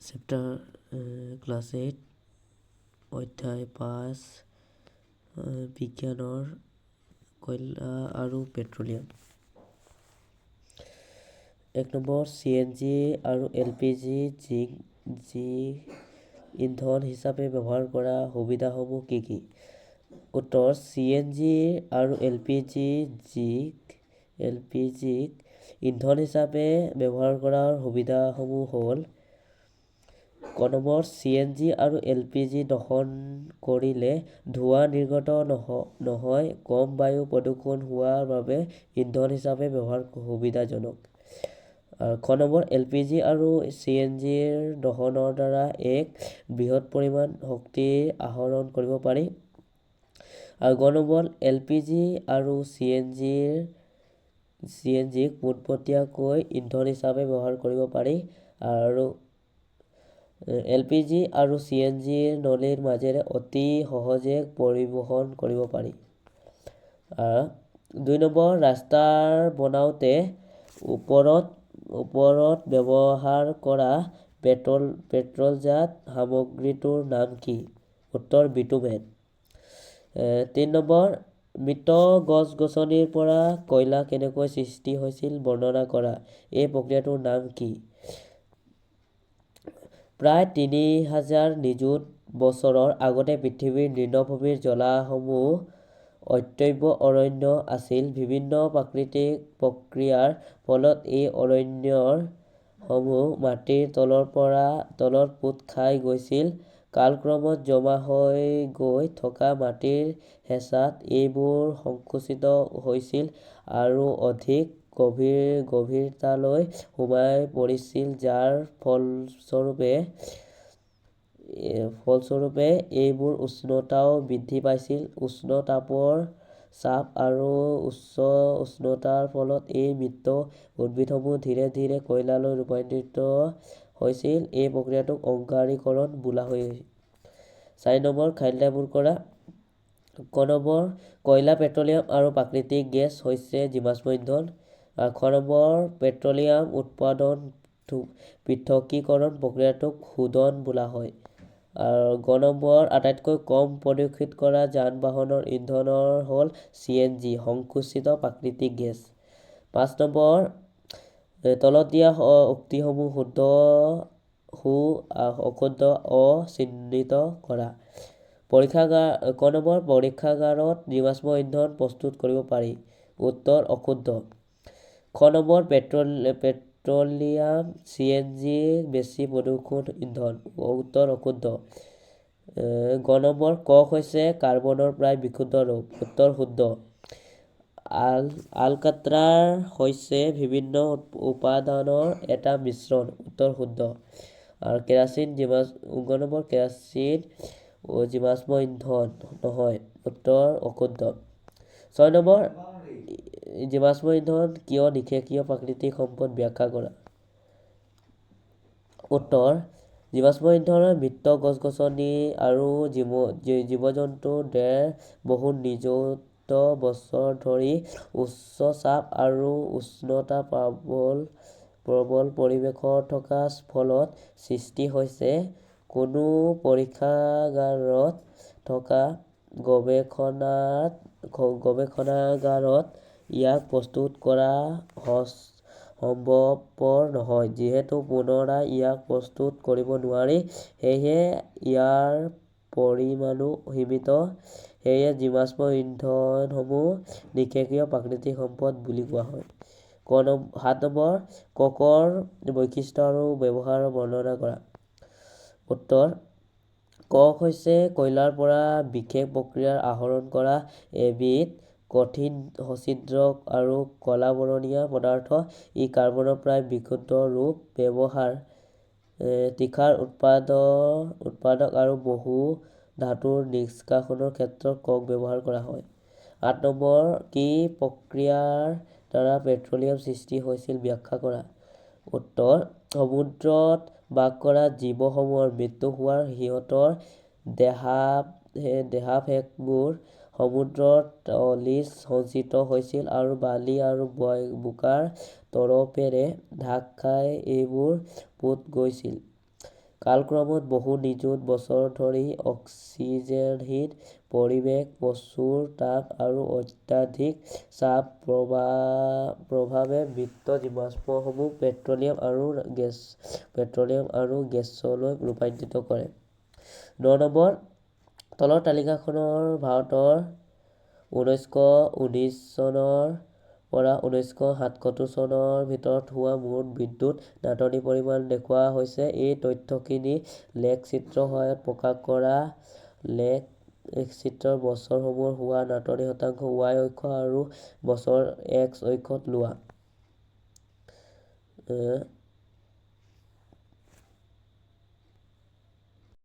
Chapter class 8 অধ্যায় 5 বিজ্ঞানৰ কয়লা আৰু পেট্ৰলিয়াম। 1 নম্বৰ CNG আৰু LPG যি ইন্ধন হিচাপে ব্যৱহাৰ কৰা সুবিধাসমূহ কি কি? উত্তৰ CNG আৰু LPG ইন্ধন হিচাপে ব্যৱহাৰ কৰাৰ সুবিধাসমূহ হ'ল ক নম্বৰ CNG আৰু LPG দহন কৰিলে ধোঁৱা নিৰ্গত নহয়, কম বায়ু প্ৰদূষণ হোৱাৰ বাবে ইন্ধন হিচাপে ব্যৱহাৰ সুবিধাজনক। আৰু খ নম্বৰ LPG আৰু CNGৰ দহনৰ দ্বাৰা এক বৃহৎ পৰিমাণ শক্তি আহৰণ কৰিব পাৰি। আৰু গ নম্বৰ LPG আৰু CNGক পোনপটীয়াকৈ ইন্ধন হিচাপে ব্যৱহাৰ কৰিব পাৰি। আৰু LPG আৰু CNGৰ নলীৰ মাজেৰে অতি সহজে পৰিবহণ কৰিব পাৰি। 2 নম্বৰ ৰাস্তাৰ বনাওঁতে ওপৰত ব্যৱহাৰ কৰা পেট্ৰলজাত সামগ্ৰীটোৰ নাম কি? উত্তৰ বিটুমেন। 3 নম্বৰ মৃত গছ-গছনিৰ পৰা কয়লা কেনেকৈ সৃষ্টি হৈছিল বৰ্ণনা কৰা। এই প্ৰক্ৰিয়াটোৰ নাম কি? প্ৰায় 3000 নিযুত বছৰৰ আগতে পৃথিৱীৰ নিম্নভূমিৰ জলাহসমূহ অটব্য অৰণ্য আছিল। বিভিন্ন প্ৰাকৃতিক প্ৰক্ৰিয়াৰ ফলত এই অৰণ্যসমূহ মাটিৰ তলত পোত খাই গৈছিল। কালক্ৰমত জমা হৈ গৈ থকা মাটিৰ হেঁচাত এইবোৰ সংকুচিত হৈছিল আৰু অধিক গভীৰতালৈ সোমাই পৰিছিল, যাৰ ফলস্বৰূপে এইবোৰ উষ্ণতাও বৃদ্ধি পাইছিল। উচ্চ তাপৰ চাপ আৰু উচ্চ উষ্ণতাৰ ফলত এই মৃত উদ্ভিদসমূহ ধীৰে ধীৰে কয়লালৈ ৰূপান্তৰিত হৈছিল। এই প্ৰক্ৰিয়াটোক অংগাৰীকৰণ বোলা হয়। 4 নম্বৰ খাদ্যবোৰ কৰা। ক নম্বৰ কয়লা, পেট্ৰলিয়াম আৰু প্ৰাকৃতিক গেছ হৈছে জীৱাশ্ম ইন্ধন। খ নম্বৰ পেট্ৰলিয়াম উৎপাদন পৃথকীকৰণ প্ৰক্ৰিয়াটোক শোধন বোলা হয়। আৰু গ নম্বৰ আটাইতকৈ কম প্ৰদূষিত কৰা যান-বাহনৰ ইন্ধন হ'ল CNG সংকুচিত প্ৰাকৃতিক গেছ। 5 নম্বৰ তলত দিয়া উক্তিসমূহ শুদ্ধ, অশুদ্ধ, চিহ্নিত কৰা। ক নম্বৰ পৰীক্ষাগাৰত জীৱাশ্ম ইন্ধন প্ৰস্তুত কৰিব পাৰি। উত্তৰ অশুদ্ধ। খ নম্বৰ পেট্ৰলিয়াম CNG বেছি প্ৰদূষক ইন্ধন। উত্তৰ অশুদ্ধ। গ নম্বৰ কয়লা হৈছে কাৰ্বনৰ প্ৰায় বিশুদ্ধ ৰূপ। উত্তৰ শুদ্ধ। আলকাট্ৰাজ হৈছে বিভিন্ন উপাদানৰ এটা মিশ্ৰণ। উত্তৰ শুদ্ধ। আৰু কেৰাচিন জীৱাশ্ম ইন্ধন নহয়। উত্তৰ অশুদ্ধ। 6 নম্বৰ জীৱাশ্ম ইন্ধন কিয় নিষ্ক্ৰিয় প্ৰাকৃতিক সম্পদ ব্যাখ্যা কৰা। উত্তৰ জীৱাশ্ম ইন্ধনে মৃত গছ-গছনি আৰু জীৱ-জন্তুৰ দেহ বহু নিযুত বছৰ ধৰি উচ্চ চাপ আৰু উষ্ণতা প্ৰবল পৰিৱেশত থকাৰ ফলত সৃষ্টি হৈছে। কোনো পৰীক্ষাগাৰত থকা গৱেষণাগাৰত ইয়াক প্ৰস্তুত কৰা সম্ভৱপৰ নহয়, যিহেতু পুনৰাই ইয়াক প্ৰস্তুত কৰিব নোৱাৰি। সেয়েহে ইয়াৰ পৰিমাণো সীমিত। সেয়ে জীৱাশ্ম ইন্ধনসমূহ নিষ্ক্ৰিয় প্ৰাকৃতিক সম্পদ বুলি কোৱা হয়। 7 নম্বৰ ক'কৰ বৈশিষ্ট্য আৰু ব্যৱহাৰ বৰ্ণনা কৰা। উত্তৰ ক'ক হৈছে কয়লাৰ পৰা বিশেষ প্ৰক্ৰিয়াৰে আহৰণ কৰা এবিধ কঠিন সছিদ্ৰ আৰু কলা-বৰণীয়া পদাৰ্থ। ই কাৰ্বনৰ প্ৰায় বিশুদ্ধ ৰূপ। ব্যৱহাৰ তীখাৰ উৎপাদন আৰু বহু ধাতুৰ নিষ্কাশনৰ ক্ষেত্ৰত ক'ক ব্যৱহাৰ কৰা হয়। 8 নম্বৰ কি প্ৰক্ৰিয়াৰ দ্বাৰা পেট্ৰলিয়াম সৃষ্টি হৈছিল ব্যাখ্যা কৰা। উত্তৰ সমুদ্ৰত বাস কৰা জীৱসমূহৰ মৃত্যু হোৱাত সিহঁতৰ দেহাৱশেষবোৰ সমুদ্ৰৰ তলিত সঞ্চিত হৈছিল আৰু বালি আৰু বোকাৰ তৰপেৰে ঢাক খাই এইবোৰ পোত গৈছিল। কালক্ৰমত বহু নিযুত বছৰ ধৰি অক্সিজেনহীন পৰিৱেশ, প্ৰচুৰ তাপ আৰু অত্যাধিক চাপ প্ৰভাৱে মৃত জীৱাশ্মসমূহ পেট্ৰলিয়াম আৰু গেছলৈ ৰূপান্তৰিত কৰে। ৯ নম্বৰ তলৰ তালিকাখনৰ ভাৰতৰ 1919 চনৰ পৰা 1977 চনৰ ভিতৰত হোৱা মুঠ বিদ্যুৎ নাটনিৰ পৰিমাণ দেখুওৱা হৈছে। এই তথ্যখিনি লেখচিত্ৰৰ সহায়ত প্ৰকাশ কৰা। লেখচিত্ৰৰ বছৰসমূহত হোৱা নাটনিৰ শতাংশ Y অক্ষ আৰু বছৰ X অক্ষত লোৱা।